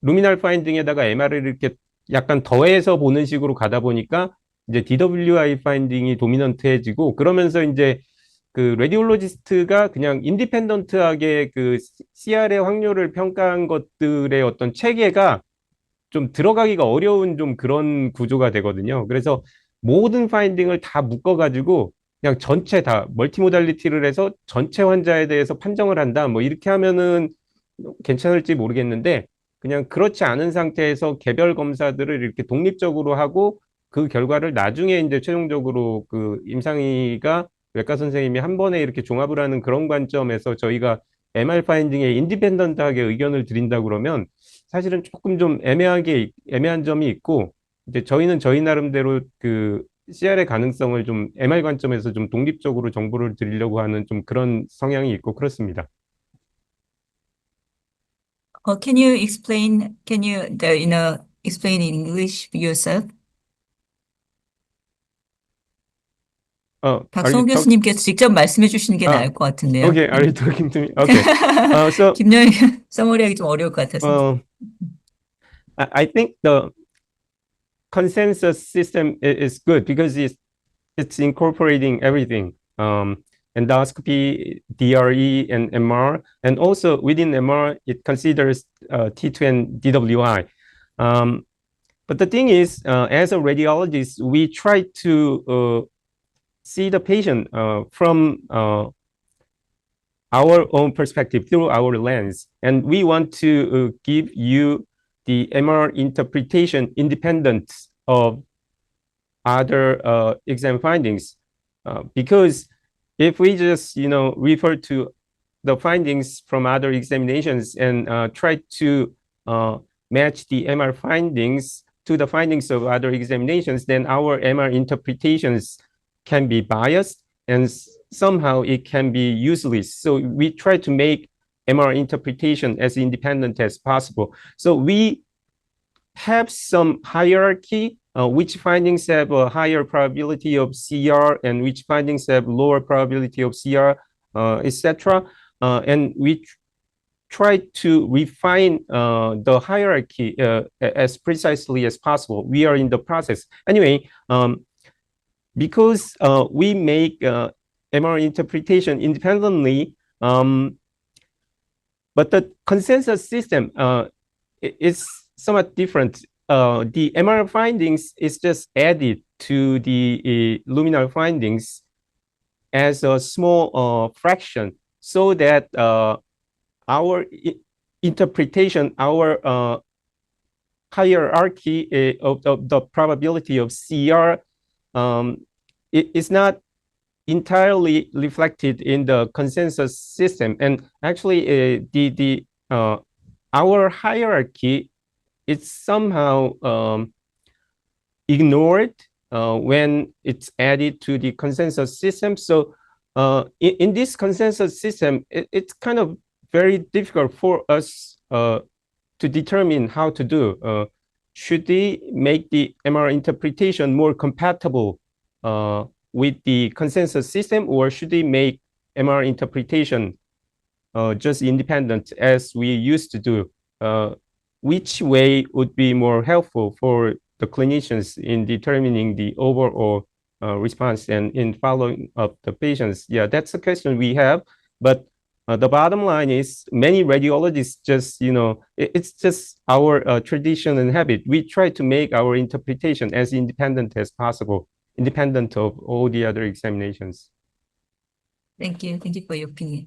루미널 파인딩에다가 MR을 이렇게 약간 더해서 보는 식으로 가다 보니까 이제 DWI 파인딩이 도미넌트해지고 그러면서 이제 그 레디올로지스트가 그냥 인디펜던트하게 그 CR의 확률을 평가한 것들의 어떤 체계가 좀 들어가기가 어려운 좀 그런 구조가 되거든요. 그래서 모든 파인딩을 다 묶어가지고 그냥 전체 다 멀티모달리티를 해서 전체 환자에 대해서 판정을 한다. 뭐 이렇게 하면은 괜찮을지 모르겠는데 그냥 그렇지 않은 상태에서 개별 검사들을 이렇게 독립적으로 하고 그 결과를 나중에 이제 최종적으로 그 임상의가 외과 선생님이 한 번에 이렇게 종합을 하는 그런 관점에서 저희가 MR 파인딩에 인디펜던트하게 의견을 드린다 그러면 사실은 조금 좀 애매한 점이 있고 이제 저희는 저희 나름대로 그 CR의 가능성을 좀 MR 관점에서 좀 독립적으로 정보를 드리려고 하는 좀 그런 성향이 있고 그렇습니다. Can you, explain in English yourself? Are 박성우 you talking? 교수님께서 직접 말씀해 주시는 게 나을 것 같은데요. Okay, are you talking to me? Okay. So 김영희 써머리하기 좀 어려울 것 같아서. I think the consensus system is good because it's incorporating everything, endoscopy, DRE, and MR, and also within MR it considers T2 and DWI. But the thing is, as a radiologist, we try to see the patient from our own perspective through our lens, and we want to give you the MR interpretation independent of other exam findings, because if we just refer to the findings from other examinations and try to match the MR findings to the findings of other examinations, then our MR interpretations can be biased and somehow it can be useless. So we try to make MR interpretation as independent as possible. So we have some hierarchy, which findings have a higher probability of CR and which findings have lower probability of CR, etc. And we try to refine the hierarchy as precisely as possible. We are in the process. Anyway, because we make MR interpretation independently, but the consensus system is somewhat different. The MR findings is just added to the luminal findings as a small fraction, so that our interpretation, our hierarchy of the probability of CR is not entirely reflected in the consensus system. And actually, our hierarchy is somehow ignored when it's added to the consensus system. So in this consensus system, it's kind of very difficult for us to determine how to do. Should we make the MR interpretation more compatible with the consensus system, or should we make MR interpretation just independent as we used to do? Which way would be more helpful for the clinicians in determining the overall response and in following up the patients? Yeah, that's a question we have. But The bottom line is many radiologists just, it's just our tradition and habit. We try to make our interpretation as independent as possible, independent of all the other examinations. Thank you. Thank you for your opinion.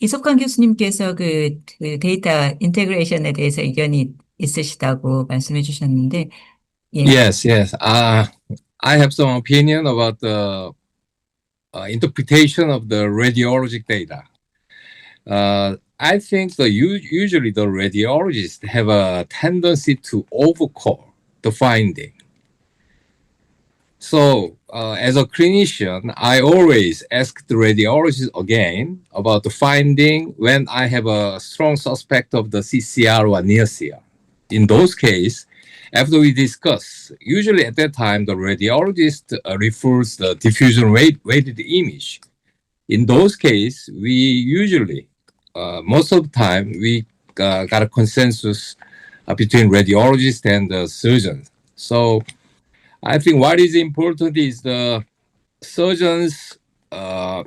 이석환 교수님께서 그 데이터 인테그레이션에 대해서 의견이 있으시다고 말씀해 주셨는데, 예. Yes, yes. I have some opinion about the interpretation of the radiologic data. I think usually the radiologists have a tendency to overcall the finding. So, as a clinician, I always ask the radiologist again about the finding when I have a strong suspect of the CCR or near CR. In those cases, after we discuss, usually at that time, the radiologist refers the diffusion weighted image. In those cases, we usually, most of the time, we got a consensus between radiologists and the surgeons. So I think what is important is the surgeons, the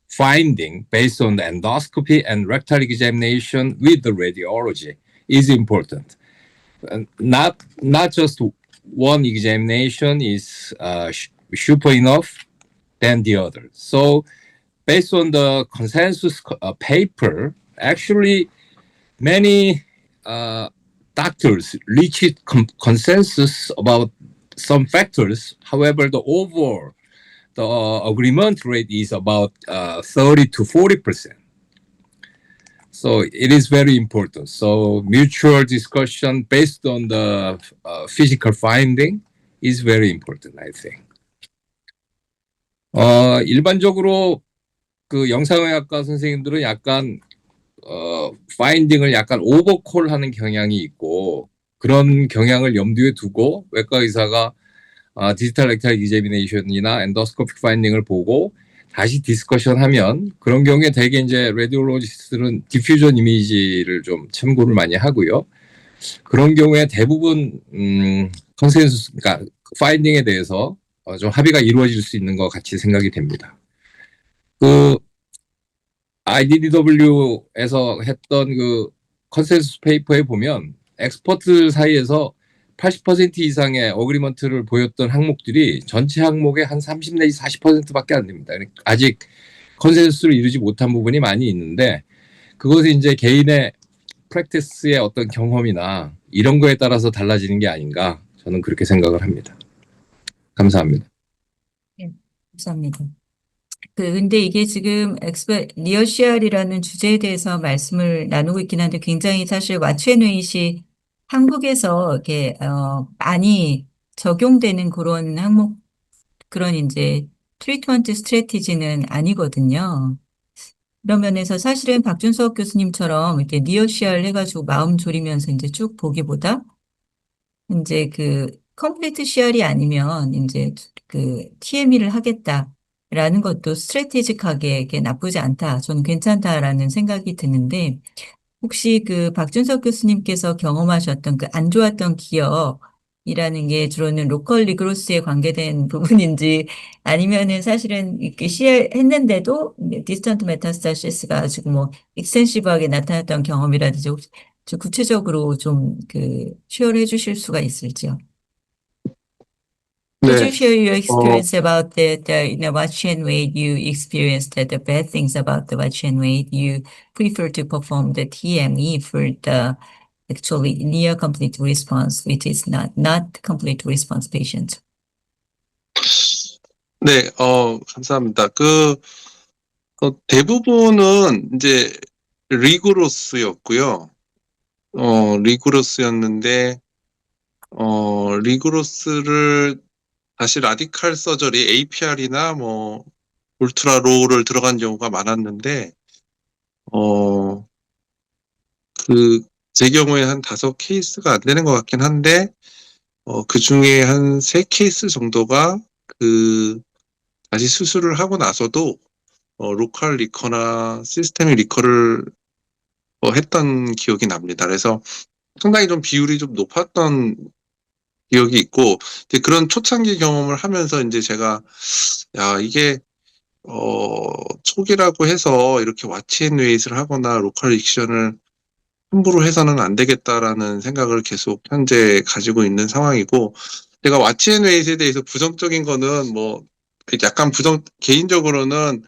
finding based on the endoscopy and rectal examination with the radiology is important. And not just one examination is super enough than the other. So based on the consensus paper, actually many doctors reached consensus about some factors. However, the overall agreement rate is about 30 to 40%. So it is very important. So mutual discussion based on the physical finding is very important, I think. 일반적으로 그 영상의학과 선생님들은 약간 파인딩을 약간 오버콜하는 경향이 있고, 그런 경향을 염두에 두고 외과 의사가 디지털 렉탈 이제미네이션이나 엔도스코픽 파인딩을 보고 다시 디스커션하면, 그런 경우에 대개 이제 라디올로지스트는 디퓨전 이미지를 좀 참고를 많이 하고요. 그런 경우에 대부분 컨센서스, 그러니까 파인딩에 대해서 좀 합의가 이루어질 수 있는 것 같이 생각이 됩니다. 그 IDDW에서 했던 그 컨센서스 페이퍼에 보면 엑스퍼트 사이에서 80% 이상의 어그리먼트를 보였던 항목들이 전체 항목의 한 30 내지 40%밖에 안 됩니다. 아직 컨센서스를 이루지 못한 부분이 많이 있는데, 그것이 이제 개인의 프랙티스의 어떤 경험이나 이런 거에 따라서 달라지는 게 아닌가, 저는 그렇게 생각을 합니다. 감사합니다. 감사합니다. 근데 이게 지금 니어시알이라는 주제에 대해서 말씀을 나누고 있긴 한데, 굉장히 사실 왓츠앤웨잇이 한국에서 이렇게, 많이 적용되는 그런 항목, 그런 이제 트리트먼트 스트래티지는 아니거든요. 그런 면에서 사실은 박준석 교수님처럼 이렇게 니어시알 해가지고 마음 졸이면서 이제 쭉 보기보다, 이제 그 컴플리트 시알이 아니면 이제 그 TME를 하겠다라는 것도 스트래티직하게 이게 나쁘지 않다, 저는 괜찮다라는 생각이 드는데, 혹시 그 박준석 교수님께서 경험하셨던 그 안 좋았던 기억이라는 게 주로는 로컬 리그로스에 관계된 부분인지, 아니면은 사실은 이렇게 했는데도 디스턴트 메타스타시스가 지금 뭐 익스텐시브하게 나타났던 경험이라든지, 혹시 좀 구체적으로 좀 그 쉐어를 해주실 수가 있을지요? Could you share your experience about Watch and Wait? You experienced the bad things about the Watch and Wait. You prefer to perform the TME for the actually near complete response, which is not complete response patient. 네, 감사합니다. 대부분은 이제 리그로스였고요. 리그로스였는데, 리그로스를 다시 라디칼 서저리 APR이나 뭐 울트라 로우를 들어간 경우가 많았는데, 제 경우에 한 5케이스가 안 되는 것 같긴 한데, 그 중에 한 3케이스 정도가 다시 수술을 하고 나서도 로컬 리커나 시스템 리커를 했던 기억이 납니다. 그래서 상당히 좀 비율이 좀 높았던 기억이 있고, 이제 그런 초창기 경험을 하면서 이제 제가, 야, 이게 초기라고 해서 이렇게 왓치앤웨이트를 하거나 로컬 익션을 함부로 해서는 안 되겠다라는 생각을 계속 현재 가지고 있는 상황이고, 제가 왓치앤웨이트에 대해서 부정적인 거는 뭐, 약간 개인적으로는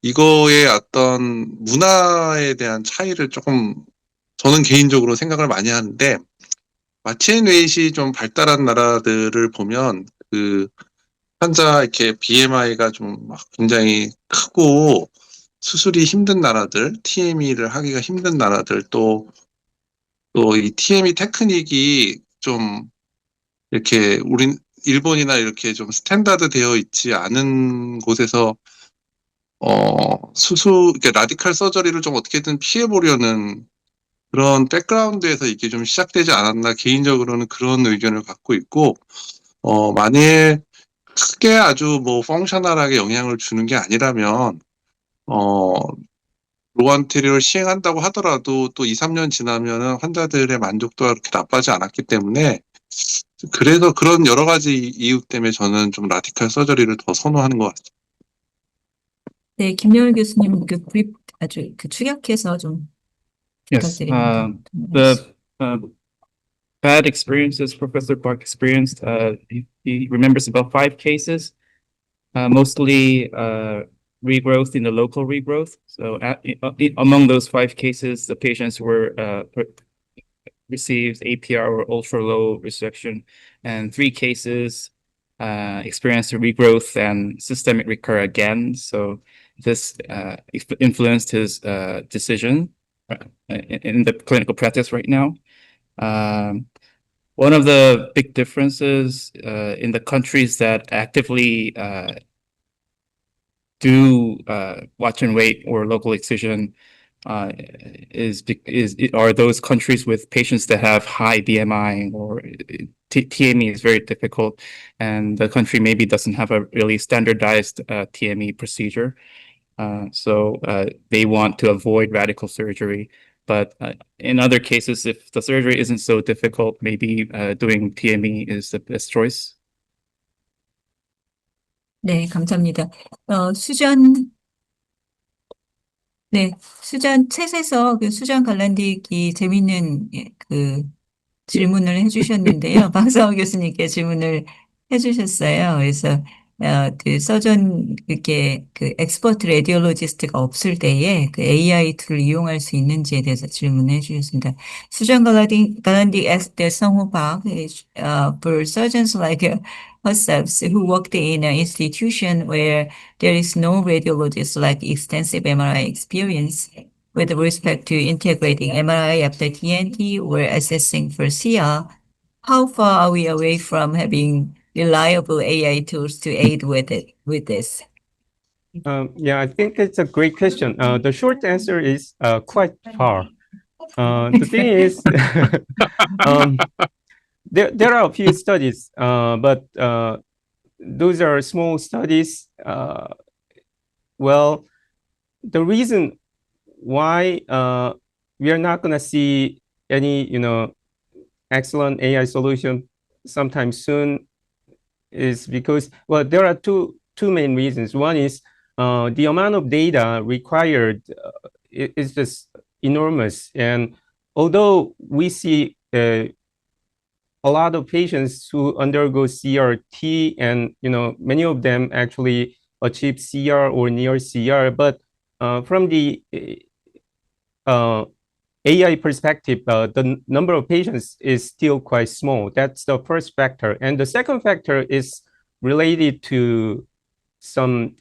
이거의 어떤 문화에 대한 차이를 조금, 저는 개인적으로 생각을 많이 하는데, 왓치앤웨이트이 좀 발달한 나라들을 보면, 환자 이렇게 BMI가 좀 막 굉장히 크고, 수술이 힘든 나라들, TME를 하기가 힘든 나라들, 또 이 TME 테크닉이 좀 이렇게 일본이나 이렇게 좀 스탠다드 되어 있지 않은 곳에서 이렇게 라디칼 서저리를 좀 어떻게든 피해보려는 그런 백그라운드에서 이게 좀 시작되지 않았나 개인적으로는 그런 의견을 갖고 있고, 만일 크게 아주 뭐 펑셔널하게 영향을 주는 게 아니라면, 어, 로안테리를 시행한다고 하더라도 또 2, 3년 지나면은 환자들의 만족도가 그렇게 나빠지 않았기 때문에, 그래서 그런 여러 가지 이유 때문에 저는 좀 라디칼 서저리를 더 선호하는 것 같아요. 네, 김여울 교수님 아주 축약해서 좀 Yes, 부탁드립니다. the bad experiences Professor Park experienced, he remembers about 5 cases, mostly regrowth in the local regrowth. So among those 5 cases, the patients were received APR or ultra low resection, and 3 cases experienced a regrowth and systemic recur again. So this influenced his decision in the clinical practice right now. One of the big differences in the countries that actively do watch and wait or local excision are those countries with patients that have high BMI or TME is very difficult, and the country maybe doesn't have a really standardized TME procedure. So they want to avoid radical surgery. But in other cases, if the surgery isn't so difficult, maybe doing TME is the best choice. 네, 감사합니다. 챗에서 수전 관련되기 재밌는 질문을 해주셨는데요. 박사호 교수님께 질문을 해주셨어요. 그래서 서전 엑스퍼트 레디올로지스트가 없을 때에 AI 툴을 이용할 수 있는지에 대해서 질문해 주셨습니다. 수전 Galandik asked Sung-Woo Park for surgeons like herself who worked in an institution where there is no radiologist like extensive MRI experience with respect to integrating MRI after TNT or assessing for CR. How far are we away from having reliable AI tools to aid with this? Yeah, I think it's a great question. The short answer is quite far. The thing is, there are a few studies, but those are small studies. Well, the reason why we are not going to see any, excellent AI solution sometime soon is because, well, there are two main reasons. One is the amount of data required is just enormous. And although we see a lot of patients who undergo CRT and, many of them actually achieve CR or near CR, but from the AI perspective, the number of patients is still quite small. That's the first factor. And the second factor is related to some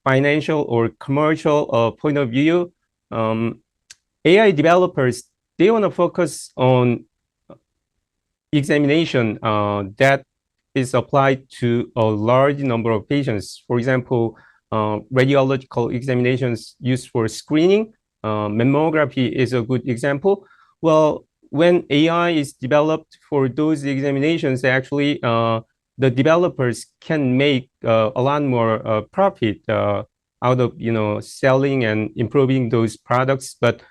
financial or commercial point of view. AI developers, they want to focus on examination that is applied to a large number of patients. For example, radiological examinations used for screening. Mammography is a good example. Well, when AI is developed for those examinations, actually, the developers can make a lot more profit out of selling and improving those products. But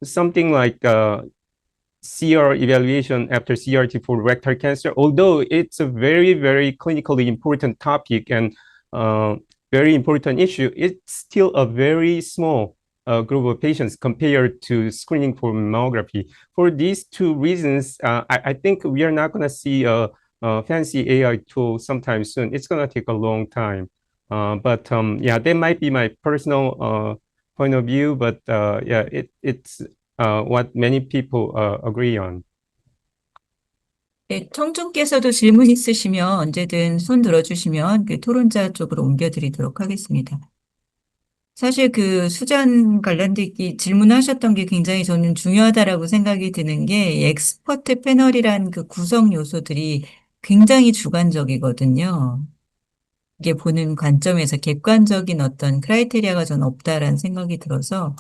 something like CR evaluation after CRT for rectal cancer, although it's a very, very clinically important topic, and very important issue, it's still a very small group of patients compared to screening for mammography. For these two reasons, I think we are not going to see a fancy AI tool sometime soon. It's going to take a long time. But yeah, that might be my personal point of view, but yeah, it's what many people agree on. 네, 청중께서도 질문 있으시면 언제든 손 들어주시면 그 토론자 쪽으로 옮겨드리도록 하겠습니다. 사실 그 수잔 갈란디기 질문하셨던 게 굉장히 저는 중요하다라고 생각이 드는 게 이 엑스퍼트 패널이란 그 구성 요소들이 굉장히 주관적이거든요. 이게 보는 관점에서 객관적인 어떤 크라이테리아가 전 없다라는 생각이 들어서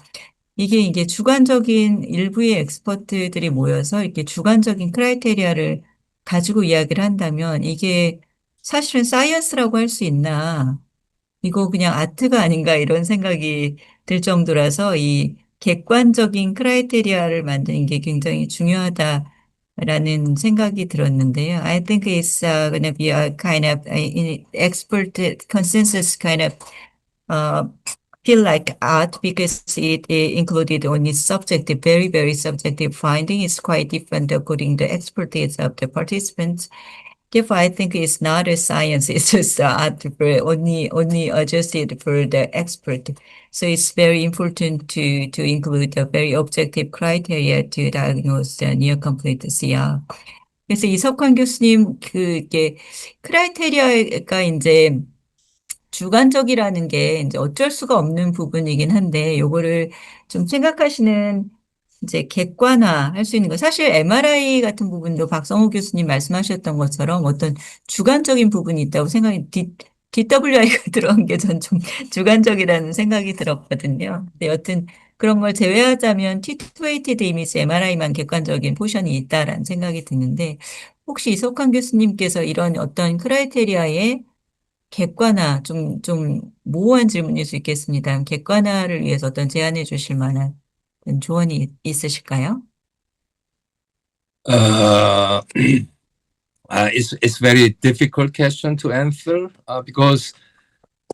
이게 주관적인 일부의 엑스퍼트들이 모여서 이렇게 주관적인 크라이테리아를 가지고 이야기를 한다면 이게 사실은 사이언스라고 할 수 있나? 이거 그냥 아트가 아닌가 이런 생각이 들 정도라서 이 객관적인 크라이테리아를 만드는 게 굉장히 중요하다라는 생각이 들었는데요. I think it's gonna be a kind of expert consensus kind of feel like art because it included only subjective, very, very subjective finding. It's quite different according to the expertise of the participants. If I think it's not a science, it's just art for only adjusted for the expert. So it's very important to include a very objective criteria to diagnose the near complete CR. 그래서 이석환 교수님 그게 크라이테리아가 이제 주관적이라는 게 이제 어쩔 수가 없는 부분이긴 한데 요거를 좀 생각하시는 이제 객관화할 수 있는 거. 사실 MRI 같은 부분도 박성호 교수님 말씀하셨던 것처럼 어떤 주관적인 부분이 있다고 생각이 DWI가 들어간 게 전 좀 주관적이라는 생각이 들었거든요. 근데 여튼 그런 걸 제외하자면 T2-weighted image MRI만 객관적인 포션이 있다라는 생각이 드는데 혹시 이석환 교수님께서 이런 어떤 크라이테리아의 객관화, 좀 모호한 질문일 수 있겠습니다. 객관화를 위해서 어떤 제안해 주실 만한 조언이 있으실까요? It's very difficult question to answer because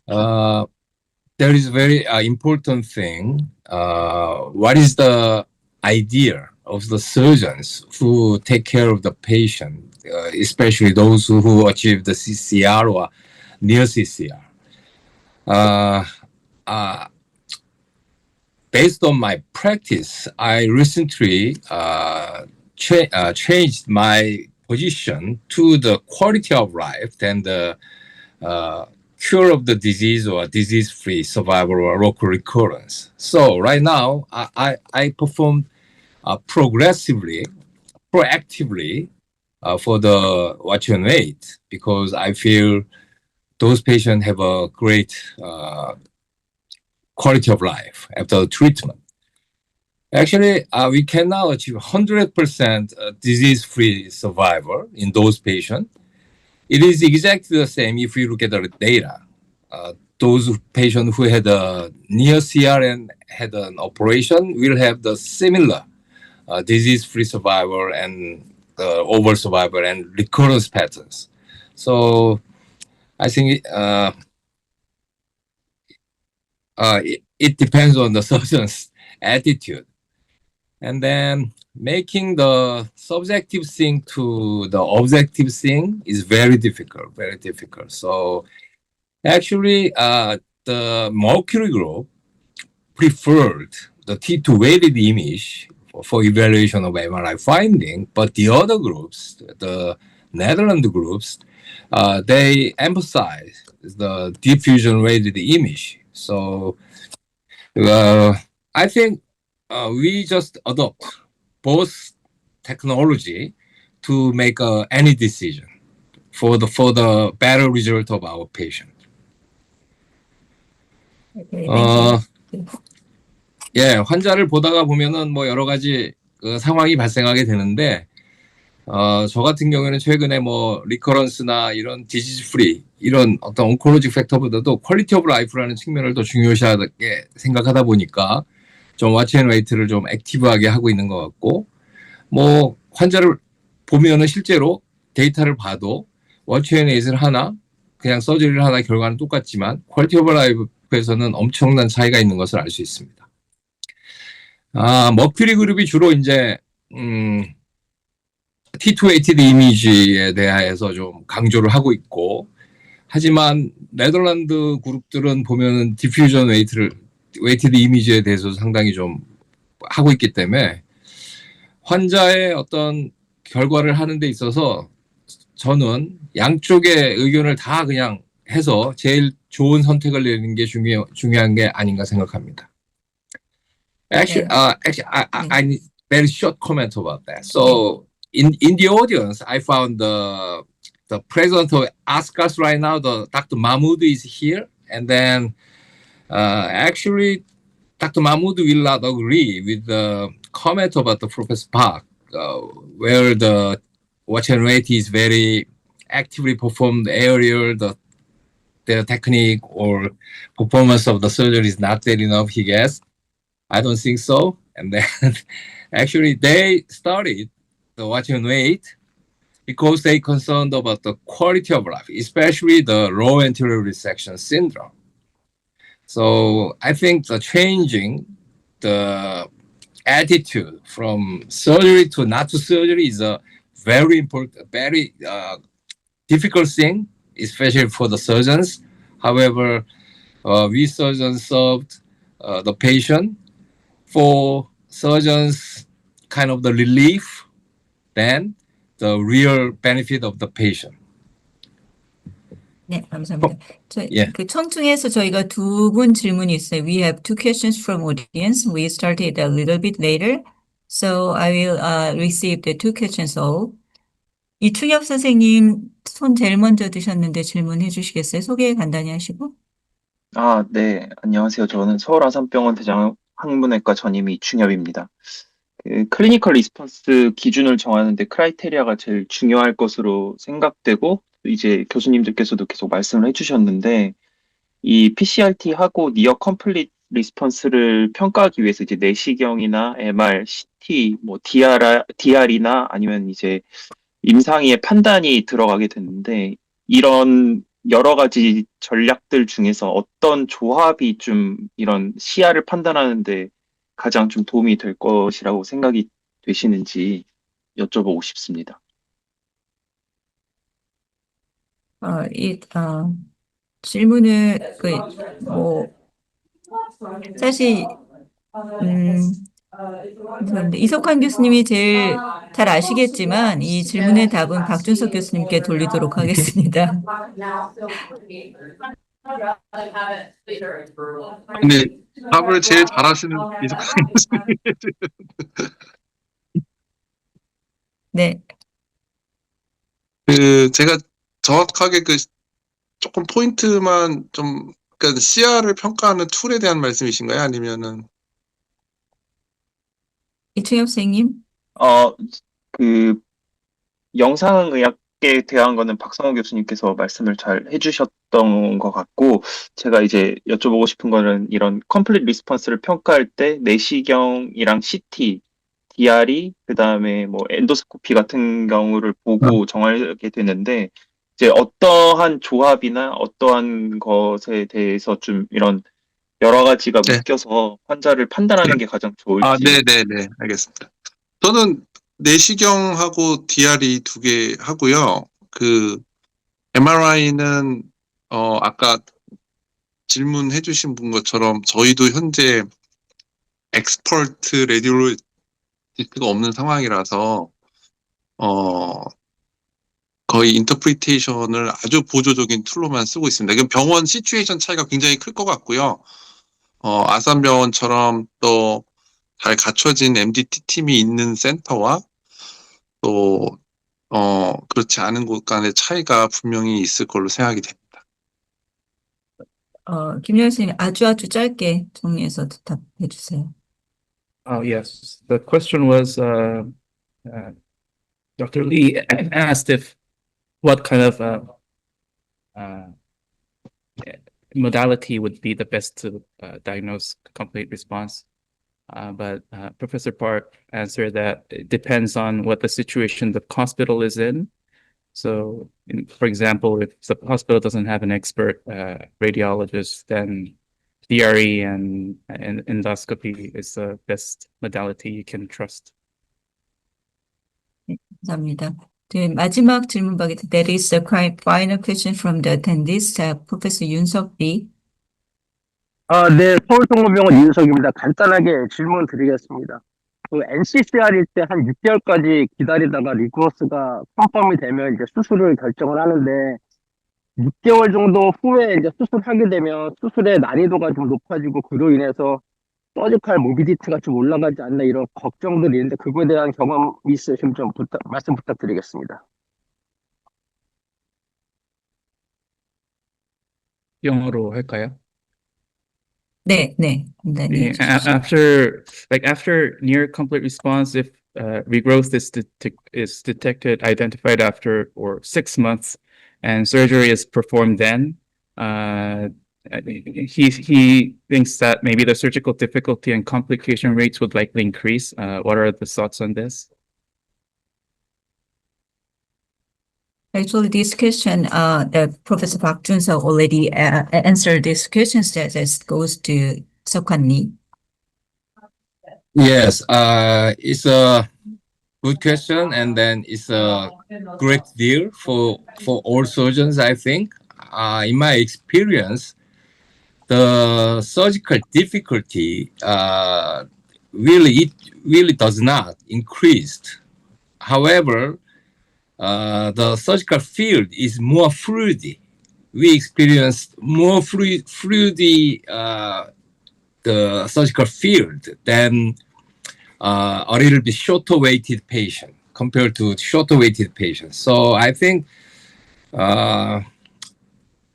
there is a very important thing. What is the idea of the surgeons who take care of the patient, especially those who achieve the CCR or near CCR? Based on my practice, I recently changed my position to the quality of life and the cure of the disease or disease-free survival or local recurrence. So right now, I perform proactively for the watch and wait because I feel those patients have a great quality of life after the treatment. Actually, we can now achieve 100% disease-free survival in those patients. It is exactly the same if you look at the data. Those patients who had a near CR and had an operation will have the similar disease-free survival and overall survival and recurrence patterns. So I think it depends on the surgeon's attitude. And then making the subjective thing to the objective thing is very difficult. So actually, the Mercury group preferred the T2 weighted image for evaluation of MRI finding, but the other groups, the Netherlands groups, they emphasize the diffusion weighted image. So I think we just adopt both technology to make any decision for the better result of our patient. 예, 환자를 보다가 보면은 뭐 여러 가지 그 상황이 발생하게 되는데, 저 같은 경우에는 최근에 뭐 리커런스나 이런 디지즈 프리 이런 어떤 온콜로지 팩터보다도 퀄리티 오브 라이프라는 측면을 더 중요시하게 생각하다 보니까 좀 와치 앤 웨이트를 좀 액티브하게 하고 있는 것 같고, 뭐 환자를 보면은 실제로 데이터를 봐도 와치 앤 웨이트를 하나 그냥 서저리를 하나 결과는 똑같지만 퀄리티 오브 라이프에서는 엄청난 차이가 있는 것을 알 수 있습니다. 머큐리 그룹이 주로 이제 T2-weighted 이미지에 대해서 좀 강조를 하고 있고, 하지만 네덜란드 그룹들은 보면은 디퓨전 웨이티드 이미지에 대해서 상당히 좀 하고 있기 때문에 환자의 어떤 결과를 하는 데 있어서 저는 양쪽의 의견을 다 그냥 해서 제일 좋은 선택을 내리는 게 중요한 게 아닌가 생각합니다. Actually, I need very short comment about that. So in the audience, I found the president of ASCAS right now, the Dr. Mahmoud is here, and then actually Dr. Mahmoud will not agree with the comment about the Professor Park, where the watch and wait is very actively performed aerial, the technique or performance of the surgery is not that enough, he guessed. I don't think so. And then actually they started the watch and wait because they concerned about the quality of life, especially the low anterior resection syndrome. So I think the changing the attitude from surgery to not to surgery is a very important, very difficult thing, especially for the surgeons. However, we surgeons served the patient. For surgeons, kind of the relief than the real benefit of the patient. 네, 감사합니다. 예. 그 청중에서 저희가 두 분 질문이 있어요. We have two questions from audience. We started a little bit later, so I will receive the two questions all. 이충엽 선생님 손 제일 먼저 드셨는데 질문해 주시겠어요? 소개 간단히 하시고. 네. 안녕하세요. 저는 서울 아산병원 대장 항문외과 전임의 이충엽입니다. 클리니컬 리스폰스 기준을 정하는데 크라이테리아가 제일 중요할 것으로 생각되고, 이제 교수님들께서도 계속 말씀을 해주셨는데, 이 PCRT 하고 니어 컴플릿 리스폰스를 평가하기 위해서 이제 내시경이나 MR, CT, 뭐 DR이나 아니면 이제 임상의의 판단이 들어가게 됐는데, 이런 여러 가지 전략들 중에서 어떤 조합이 좀 이런 시야를 판단하는데 가장 좀 도움이 될 것이라고 생각이 되시는지 여쭤보고 싶습니다. 질문을 사실 감사합니다. 이석환 교수님이 제일 잘 아시겠지만 이 질문의 답은 박준석 교수님께 돌리도록 하겠습니다. 근데 답을 제일 잘하시는 이석환 교수님. 네, 제가 정확하게 조금 포인트만 좀, 그러니까 시야를 평가하는 툴에 대한 말씀이신가요? 아니면은? 이충엽 선생님. 영상의학에 대한 거는 박성호 교수님께서 말씀을 잘 해주셨던 것 같고, 제가 이제 여쭤보고 싶은 거는 이런 컴플릿 리스폰스를 평가할 때 내시경이랑 CT, DR이, 그 다음에 뭐 엔도스코피 같은 경우를 보고 정하게 되는데, 이제 어떠한 조합이나 어떠한 것에 대해서 좀 이런 여러 가지가 네. 묶여서 환자를 판단하는 게 가장 좋을지. 네네네. 알겠습니다. 저는 내시경하고 DR이 두 개 하고요. MRI는, 아까 질문해 주신 분 것처럼 저희도 현재 엑스퍼트 레디올로지스트가 없는 상황이라서, 거의 인터프리테이션을 아주 보조적인 툴로만 쓰고 있습니다. 이건 병원 시츄에이션 차이가 굉장히 클 것 같고요. 아산병원처럼 또 잘 갖춰진 MDT 팀이 있는 센터와 또 그렇지 않은 곳 간의 차이가 분명히 있을 걸로 생각이 됩니다. 김영 선생님 아주 짧게 정리해서 답해 주세요. Yes. The question was, Dr. Lee asked if what kind of modality would be the best to diagnose complete response. But Professor Park answered that it depends on what the situation the hospital is in. So, for example, if the hospital doesn't have an expert radiologist, then DRE and endoscopy is the best modality you can trust. 감사합니다. 네, 마지막 질문 받겠습니다. That is the final question from the attendees. Professor 윤석 B. 네, 서울성모병원 이윤석입니다. 간단하게 질문 드리겠습니다. 그 NCCR일 때 한 6개월까지 기다리다가 리쿠어스가 컨펌이 되면 이제 수술을 결정을 하는데 6개월 정도 후에 이제 수술하게 되면 수술의 난이도가 좀 높아지고 그로 인해서 서지컬 모비디티가 좀 올라가지 않나 이런 걱정들이 있는데 그거에 대한 경험이 있으시면 좀 말씀 부탁드리겠습니다. 영어로 할까요? 네, 네. Yeah, after near complete response, if regrowth is detected, identified after or 6 months, and surgery is performed then, he thinks that maybe the surgical difficulty and complication rates would likely increase. What are the thoughts on this? Actually, this question, Professor Park Jun-seok already answered this question that goes to Seok-hwan Lee. Yes, it's a good question, and then it's a great deal for all surgeons, I think. In my experience, the surgical difficulty really does not increase. However, the surgical field is more fluid. We experienced more fluid the surgical field than a little bit shorter weighted patient compared to shorter weighted patients. So I think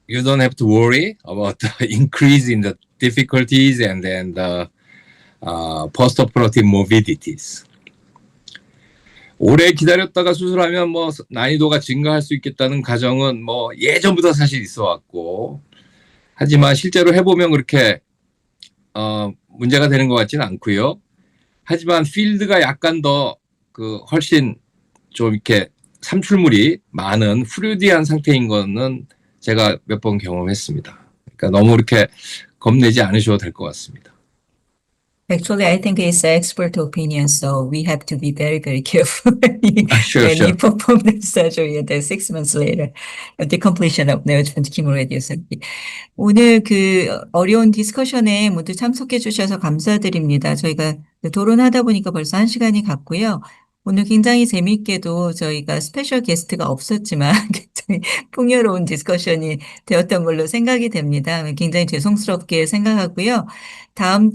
you don't have to worry about the increase in the difficulties and then the postoperative morbidities. 오래 기다렸다가 수술하면 뭐 난이도가 증가할 수 있겠다는 가정은 뭐 예전부터 사실 있어 왔고, 하지만 실제로 해보면 그렇게 문제가 되는 것 같지는 않고요. 하지만 필드가 약간 더 훨씬 좀 이렇게 삼출물이 많은 프루디한 상태인 거는 제가 몇 번 경험했습니다. 그러니까 너무 이렇게 겁내지 않으셔도 될 것 같습니다. Actually, I think it's expert opinion, so we have to be very, very careful when you perform the surgery and then 6 months later, at the completion of neoadjuvant chemoradiotherapy. 오늘 어려운 디스커션에 모두 참석해 주셔서 감사드립니다. 저희가 토론하다 보니까 벌써 1시간이 갔고요. 오늘 굉장히 재미있게도 저희가 스페셜 게스트가 없었지만 굉장히 풍요로운 디스커션이 되었던 걸로 생각이 됩니다. 굉장히 죄송스럽게 생각하고요. 다음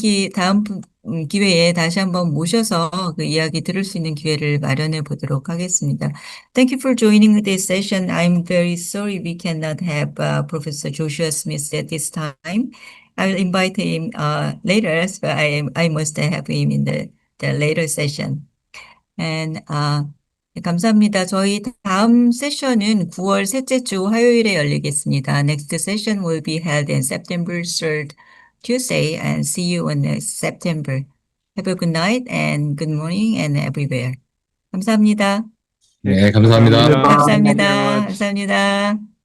기회에 다시 한번 모셔서 그 이야기 들을 수 있는 기회를 마련해 보도록 하겠습니다. Thank you for joining this session. I'm very sorry we cannot have Professor Joshua Smith at this time. I will invite him later, but I must have him in the later session. And 감사합니다. 저희 다음 세션은 9월 셋째 주 화요일에 열리겠습니다. Next session will be held in September 3rd, Tuesday, and see you on September. Have a good night and good morning and everywhere. 감사합니다. 네, 감사합니다. 감사합니다. Thank you very much. 감사합니다.